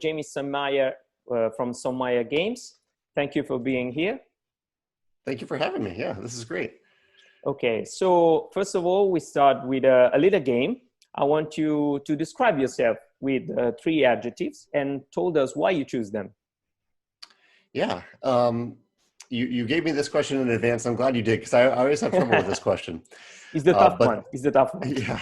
Jamey Stegmaier from Stegmaier Games. Thank you for being here. Thank you for having me. Yeah, this is great. Okay, so first of all, we start with a little game. I want you to describe yourself with 3 adjectives and told us why you choose them. Yeah, you gave me this question in advance. I'm glad you did because I always have trouble with this question. It's the tough one. It's the tough one. Yeah,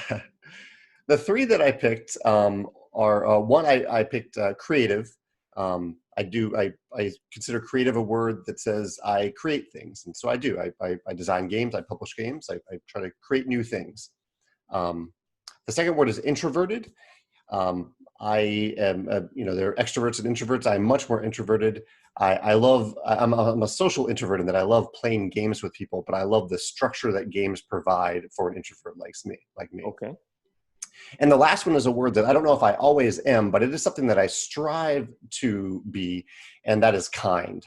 the 3 that I picked are one. I picked creative. I consider creative a word that says I create things, and so I do. I design games. I publish games. I try to create new things. The second word is introverted. I am, there are extroverts and introverts. I'm much more introverted. I'm a social introvert in that I love playing games with people, but I love the structure that games provide for an introvert like me. Okay. And the last one is a word that I don't know if I always am, but it is something that I strive to be, and that is kind.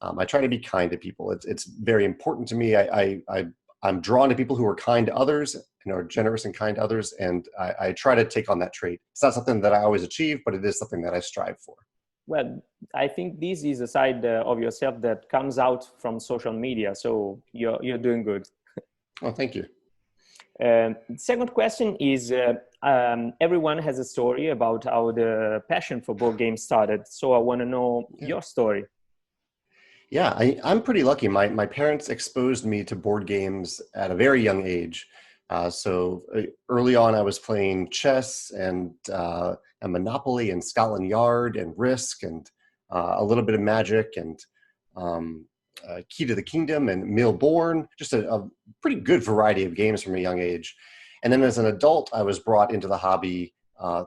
I try to be kind to people. It's very important to me. I'm drawn to people who are kind to others, are generous and kind to others, and I try to take on that trait. It's not something that I always achieve, but it is something that I strive for. Well, I think this is a side of yourself that comes out from social media, so you're doing good. Oh, thank you. Second question is, everyone has a story about how the passion for board games started. So I want to know your story. Yeah, I'm pretty lucky. My parents exposed me to board games at a very young age. So early on, I was playing chess and Monopoly and Scotland Yard and Risk and a little bit of Magic and Key to the Kingdom and Milborn, just a pretty good variety of games from a young age. And then as an adult, I was brought into the hobby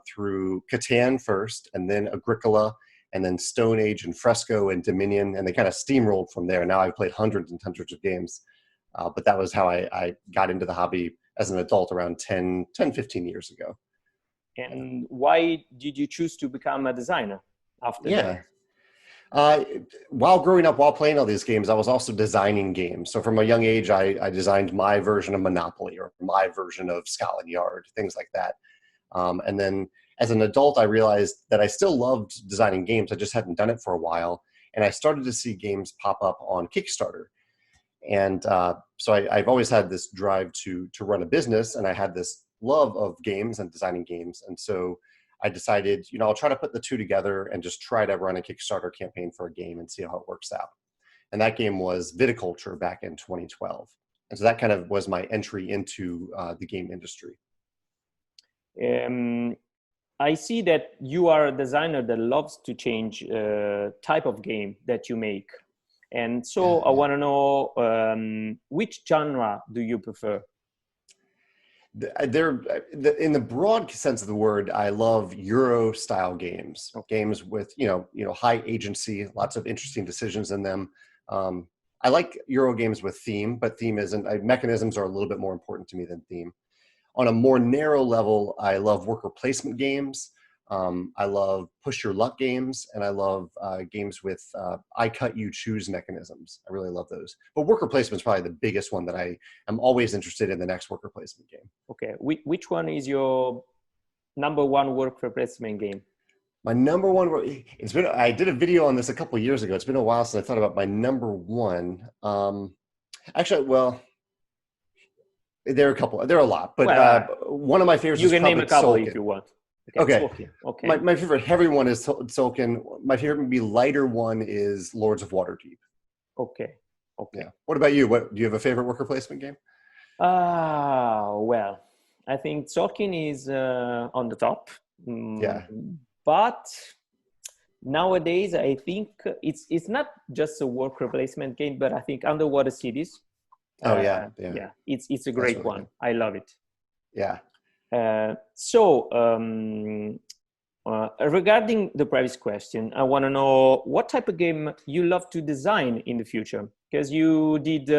through Catan first, and then Agricola, and then Stone Age and Fresco and Dominion, and they kind of steamrolled from there. Now I've played hundreds and hundreds of games, but that was how I got into the hobby as an adult around 10, 15 years ago. And why did you choose to become a designer after that? While growing up, while playing all these games, I was also designing games. So from a young age, I designed my version of Monopoly or my version of Scotland Yard, things like that. And then as an adult, I realized that I still loved designing games. I just hadn't done it for a while. And I started to see games pop up on Kickstarter. And so I've always had this drive to run a business, and I had this love of games and designing games. And so I decided, I'll try to put the 2 together and just try to run a Kickstarter campaign for a game and see how it works out. And that game was Viticulture back in 2012. And so that kind of was my entry into the game industry. I see that you are a designer that loves to change type of game that you make. And so I want to know, which genre do you prefer? In the broad sense of the word, I love Euro style games, games with, high agency, lots of interesting decisions in them. I like Euro games with theme, but mechanisms are a little bit more important to me than theme. On a more narrow level, I love worker placement games. I love push your luck games, and I love games with I cut you choose mechanisms. I really love those. But worker placement is probably the biggest one that I am always interested in, the next worker placement game. Okay, which one is your number 1 worker placement game? My number 1, I did a video on this a couple of years ago. It's been a while since I thought about my number 1. Actually, well, there are a lot, but one of my favorites. You can name a couple if you want. Okay. My favorite heavy one is Tolkien. My favorite would be lighter one is Lords of Waterdeep. Okay. Yeah. What about you? Do you have a favorite worker placement game? Well, I think Tolkien is on the top. Yeah. But nowadays, I think it's not just a worker placement game, but I think Underwater Cities. Yeah. It's a great really one. Good. I love it. Yeah. Regarding the previous question, I want to know what type of game you love to design in the future, because you did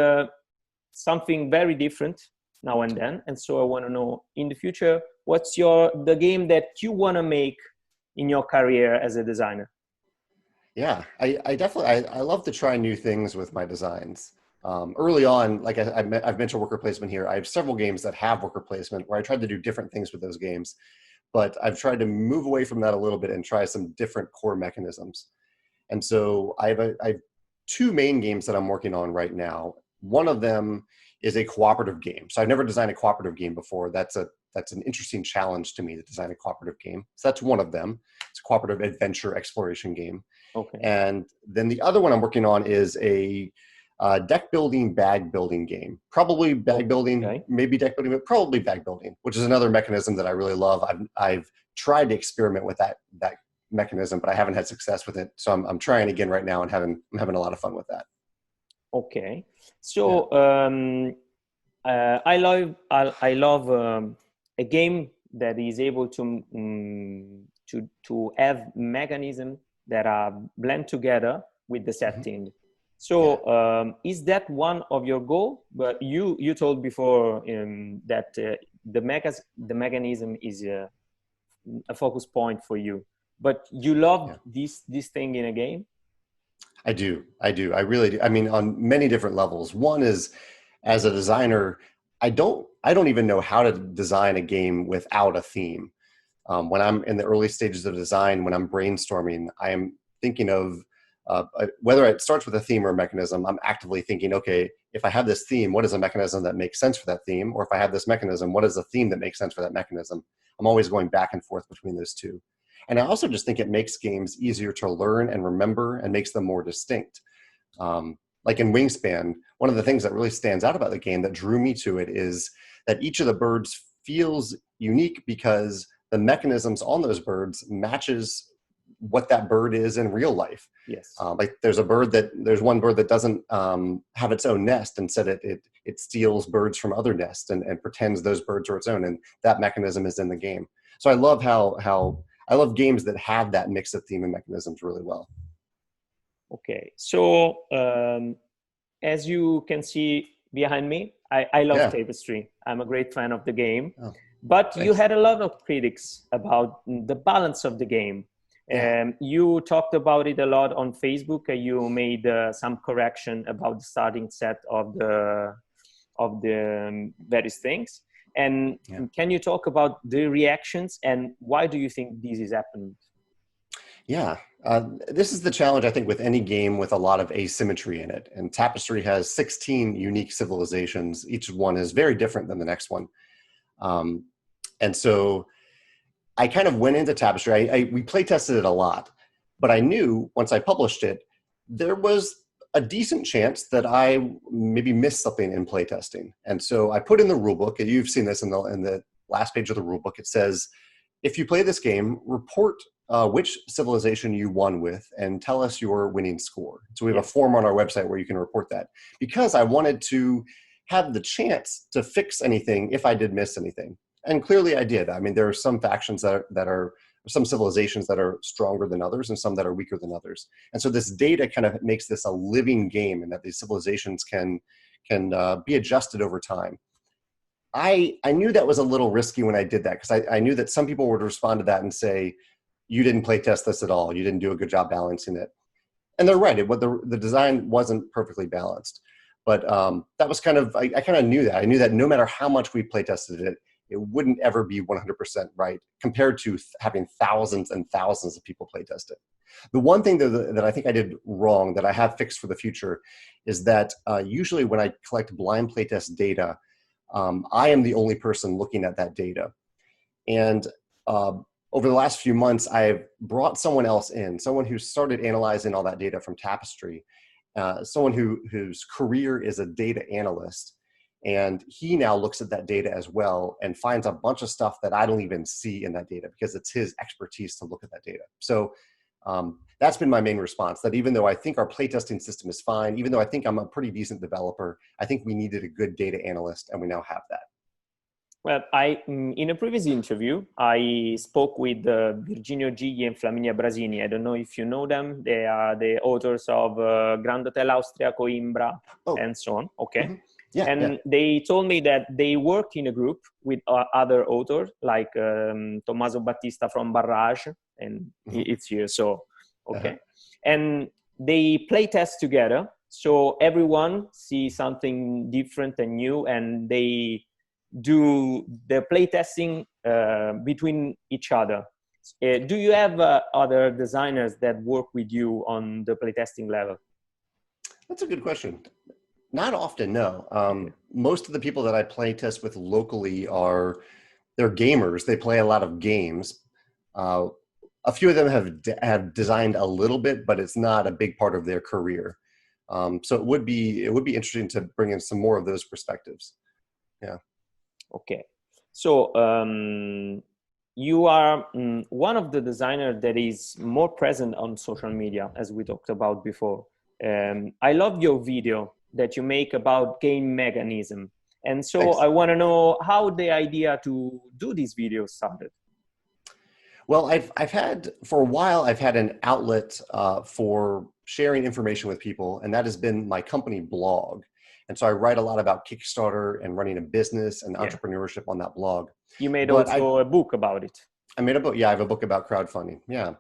something very different now and then. And so I want to know in the future, what's the game that you want to make in your career as a designer? Yeah, I definitely, I love to try new things with my designs. Early on, like I've mentioned worker placement here, I have several games that have worker placement where I tried to do different things with those games. but I've tried to move away from that a little bit and try some different core mechanisms. And so I have two main games that I'm working on right now. One of them is a cooperative game. So I've never designed a cooperative game before. That's an interesting challenge to me to design a cooperative game. So that's one of them. It's a cooperative adventure exploration game. Okay. And then the other one I'm working on is a deck building, bag building game. Probably bag building, maybe deck building, but probably bag building, which is another mechanism that I really love. I've tried to experiment with that mechanism, but I haven't had success with it. So I'm trying again right now and I'm having a lot of fun with that. Okay. So I love a game that is able to have mechanisms that are blend together with the setting. So is that one of your goals? But you told before that the mechanism is a focus point for you. But you love this thing in a game? I do. I really do. I mean, on many different levels. One is, as a designer, I don't even know how to design a game without a theme. When I'm in the early stages of design, when I'm brainstorming, I am thinking of whether it starts with a theme or a mechanism. I'm actively thinking, okay, if I have this theme, what is a mechanism that makes sense for that theme? Or if I have this mechanism, what is a theme that makes sense for that mechanism? I'm always going back and forth between those two. And I also just think it makes games easier to learn and remember and makes them more distinct. Like in Wingspan, one of the things that really stands out about the game that drew me to it is that each of the birds feels unique because the mechanisms on those birds matches what that bird is in real life. Yes. Like there's one bird that doesn't have its own nest. Instead, it steals birds from other nests and pretends those birds are its own. And that mechanism is in the game. So I love how I love games that have that mix of theme and mechanisms really well. Okay, so as you can see behind me, I love Tapestry. I'm a great fan of the game, but you had a lot of critics about the balance of the game. You talked about it a lot on Facebook. You made some correction about the starting set of the various things. And can you talk about the reactions and why do you think this is happening? Yeah, this is the challenge, I think, with any game with a lot of asymmetry in it. And Tapestry has 16 unique civilizations. Each one is very different than the next one. And so I kind of went into Tapestry. We play tested it a lot, but I knew once I published it, there was a decent chance that I maybe missed something in playtesting. And so I put in the rulebook, and you've seen this in the last page of the rulebook. It says, if you play this game, report which civilization you won with and tell us your winning score. So we have a form on our website where you can report that, because I wanted to have the chance to fix anything if I did miss anything. And clearly I did. I mean, there are some factions that are some civilizations that are stronger than others and some that are weaker than others. And so this data kind of makes this a living game, and that these civilizations can be adjusted over time. I knew that was a little risky when I did that, because I knew that some people would respond to that and say, you didn't play test this at all. You didn't do a good job balancing it. And they're right. The design wasn't perfectly balanced. But that was kind of, I kind of knew that. I knew that no matter how much we play tested it, it wouldn't ever be 100% right compared to having thousands and thousands of people play test it. The one thing that I think I did wrong that I have fixed for the future is that usually when I collect blind playtest data, I am the only person looking at that data. And over the last few months, I've brought someone else in, someone who started analyzing all that data from Tapestry, someone whose career is a data analyst. And he now looks at that data as well and finds a bunch of stuff that I don't even see in that data, because it's his expertise to look at that data. So that's been my main response, that even though I think our playtesting system is fine, even though I think I'm a pretty decent developer, I think we needed a good data analyst, and we now have that. Well, in a previous interview, I spoke with Virginio Gigli and Flaminia Brasini. I don't know if you know them. They are the authors of Grand Hotel Austria, Coimbra, and so on. Okay. Mm-hmm. Yeah, and they told me that they work in a group with other authors, like Tommaso Battista from Barrage, and it's here. So, okay. And they play test together. So everyone sees something different and new, and they do the play testing between each other. Do you have other designers that work with you on the playtesting level? That's a good question. Not often, no. Okay. Most of the people that I play test with locally they're gamers. They play a lot of games. A few of them have designed a little bit, but it's not a big part of their career. So it would be interesting to bring in some more of those perspectives. Yeah. Okay. So you are one of the designers that is more present on social media, as we talked about before. I love your video that you make about game mechanism. And so Thanks. I want to know how the idea to do these videos started. Well, for a while, I've had an outlet for sharing information with people, and that has been my company blog. And so I write a lot about Kickstarter and running a business and entrepreneurship on that blog. You made also a book about it. I made a book. Yeah, I have a book about crowdfunding. Yeah.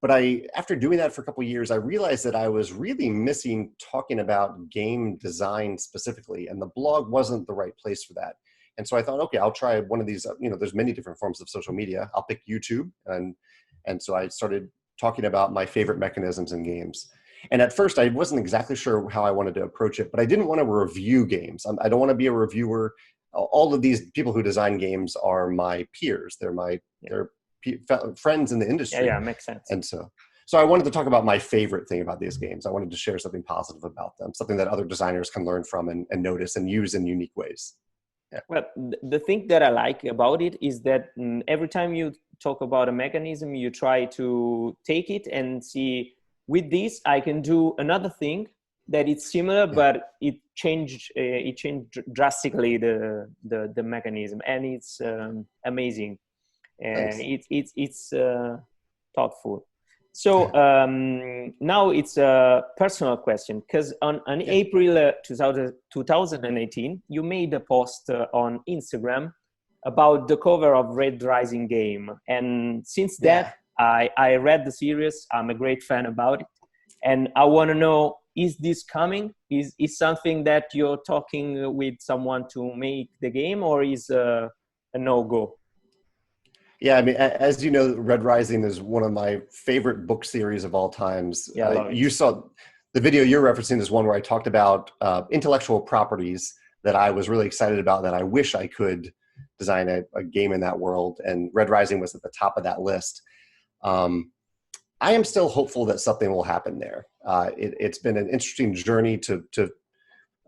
But after doing that for a couple of years, I realized that I was really missing talking about game design specifically, and the blog wasn't the right place for that. And so I thought, okay, I'll try one of these, there's many different forms of social media. I'll pick YouTube. And so I started talking about my favorite mechanisms in games. And at first I wasn't exactly sure how I wanted to approach it, but I didn't want to review games. I don't want to be a reviewer. All of these people who design games are my peers. They're friends in the industry. Yeah, makes sense. And so I wanted to talk about my favorite thing about these games. I wanted to share something positive about them, something that other designers can learn from and notice and use in unique ways. Yeah. Well, the thing that I like about it is that every time you talk about a mechanism, you try to take it and see, with this, I can do another thing that is similar, but it changed drastically the mechanism, and it's amazing. It's thoughtful. So now it's a personal question, because on April 2018, you made a post on Instagram about the cover of Red Rising game. And since that, I read the series. I'm a great fan about it. And I want to know, is this coming? Is something that you're talking with someone to make the game, or is a no-go? Yeah, I mean, as you know, Red Rising is one of my favorite book series of all times. Yeah, you saw the video you're referencing is one where I talked about intellectual properties that I was really excited about, that I wish I could design a game in that world. And Red Rising was at the top of that list. I am still hopeful that something will happen there. It's been an interesting journey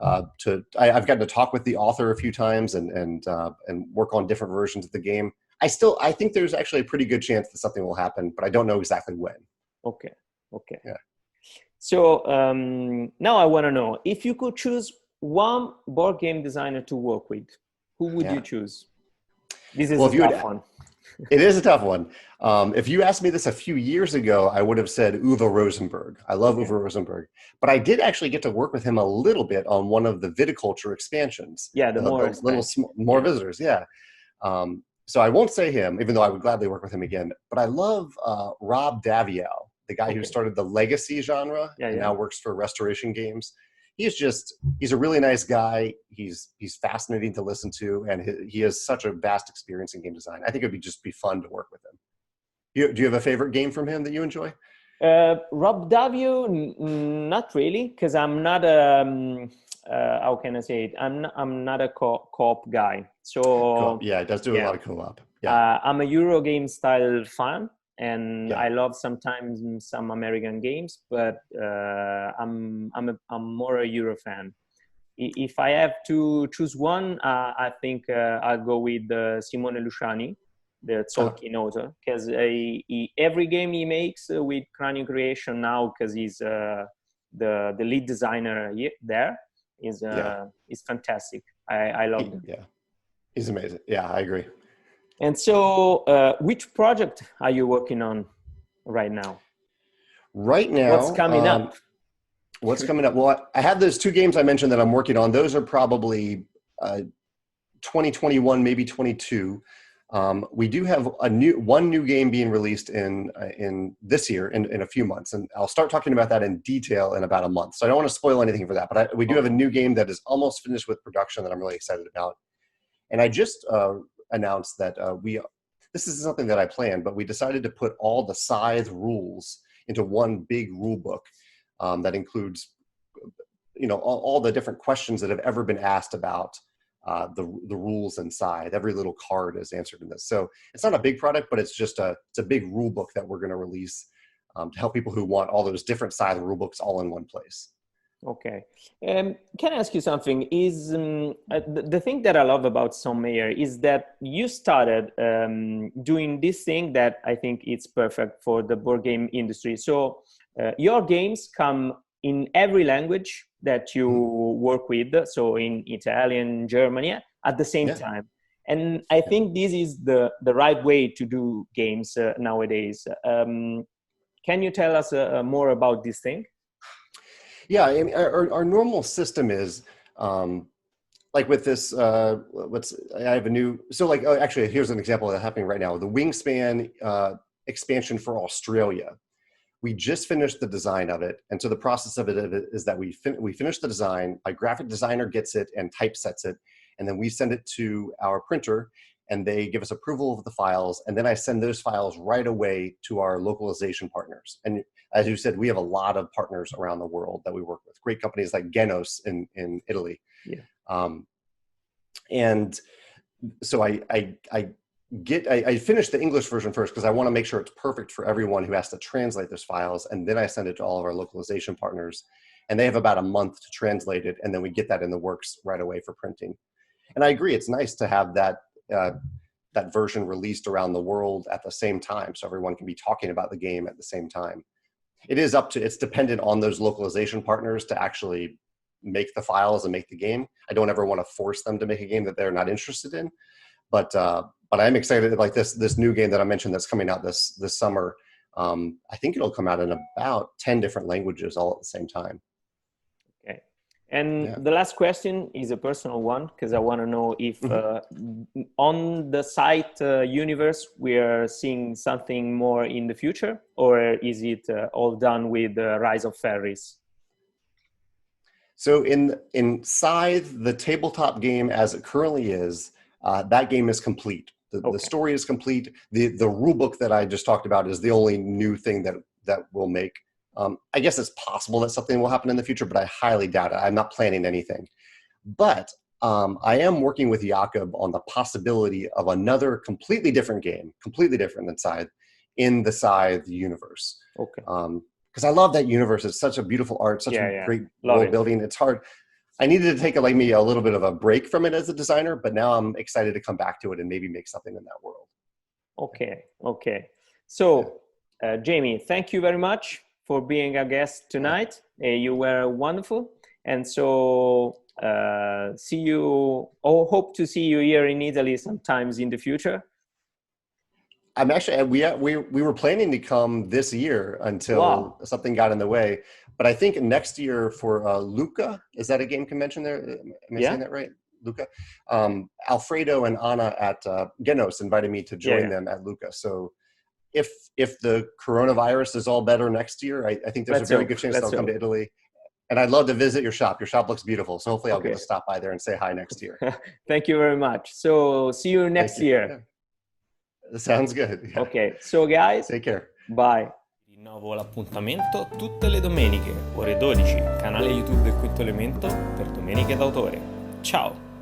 I've gotten to talk with the author a few times and work on different versions of the game. I think there's actually a pretty good chance that something will happen, but I don't know exactly when. Okay. Yeah. So now I want to know, if you could choose one board game designer to work with, who would you choose? This is a tough one. It is a tough one. If you asked me this a few years ago, I would have said Uwe Rosenberg. I love Uwe Rosenberg, but I did actually get to work with him a little bit on one of the Viticulture expansions. Yeah, more visitors. Yeah. So I won't say him, even though I would gladly work with him again. But I love Rob Daviau, the guy who started the legacy genre and now works for Restoration Games. He's a really nice guy. He's fascinating to listen to, and he has such a vast experience in game design. I think it'd just be fun to work with him. Do you have a favorite game from him that you enjoy? Rob Daviau, not really, because I'm not how can I say it? I'm not a co-op guy. So it does do a lot of co-op. Yeah, I'm a Eurogame style fan, and I love sometimes some American games, but I'm more a Euro fan. If I have to choose one, I think I'll go with Simone Luciani, the Tolkien author, because every game he makes with Cranium Creation now, because he's the lead designer there, is fantastic. I love him. Yeah, he's amazing. Yeah, I agree. And so, which project are you working on right now? Right now, what's coming up? What's coming up? Well, I have those two games I mentioned that I'm working on. Those are probably 2021, maybe 22. We do have one new game being released in this year in a few months, and I'll start talking about that in detail in about a month. So I don't want to spoil anything for that, but we do have a new game that is almost finished with production that I'm really excited about. And I just announced that this is something that I planned, but we decided to put all the Scythe rules into one big rule book that includes, all the different questions that have ever been asked about the rules in Scythe. Every little card is answered in this. So it's not a big product, but it's a big rule book that we're going to release to help people who want all those different Scythe rule books all in one place. Okay. Can I ask you something? Is the thing that I love about Stegmaier is that you started doing this thing that I think it's perfect for the board game industry. So your games come in every language that you work with, so in Italian, German, at the same time. And I think this is the right way to do games nowadays. Can you tell us more about this thing? Yeah, I mean, our normal system is like with this. I have a new. So like, actually, here's an example that's happening right now. The Wingspan expansion for Australia. We just finished the design of it, and so the process of it is that we finish the design. My graphic designer gets it and typesets it, and then we send it to our printer, and they give us approval of the files, and then I send those files right away to our localization partners. And as you said, we have a lot of partners around the world that we work with. Great companies like Genos in Italy. Yeah. And so I finished the English version first because I want to make sure it's perfect for everyone who has to translate those files. And then I send it to all of our localization partners. And they have about a month to translate it. And then we get that in the works right away for printing. And I agree, it's nice to have that version released around the world at the same time so everyone can be talking about the game at the same time. It's dependent on those localization partners to actually make the files and make the game. I don't ever want to force them to make a game that they're not interested in, but I'm excited. Like this new game that I mentioned that's coming out this summer. I think it'll come out in about 10 different languages all at the same time. Okay. And the last question is a personal one, because I want to know if on the Scythe universe, we are seeing something more in the future, or is it all done with the Rise of Fairies? So in Scythe, the tabletop game as it currently is, that game is complete. The story is complete. The rule book that I just talked about is the only new thing that we'll make. I guess it's possible that something will happen in the future, but I highly doubt it. I'm not planning anything. But I am working with Jakob on the possibility of another completely different game, completely different than Scythe, in the Scythe universe. Okay. Because I love that universe. It's such a beautiful art, such a great world building. It's hard. I needed to take a little bit of a break from it as a designer, but now I'm excited to come back to it and maybe make something in that world. Okay. So, Jamey, thank you very much for being a guest tonight. You were wonderful. And so hope to see you here in Italy sometimes in the future. I'm actually, we were planning to come this year until something got in the way. But I think next year for Lucca, is that a game convention there? Am I saying that right? Lucca? Alfredo and Anna at Genos invited me to join them at Lucca. So if the coronavirus is all better next year, I think there's a very good chance I'll come to Italy. And I'd love to visit your shop. Your shop looks beautiful. So hopefully I'll get to stop by there and say hi next year. Thank you very much. So see you next year. Yeah. Sounds good. Yeah. Okay, so guys, take care. Bye. Rinnovo l'appuntamento tutte le domeniche, ore 12, canale YouTube del Quinto Elemento per Domeniche d'autore. Ciao!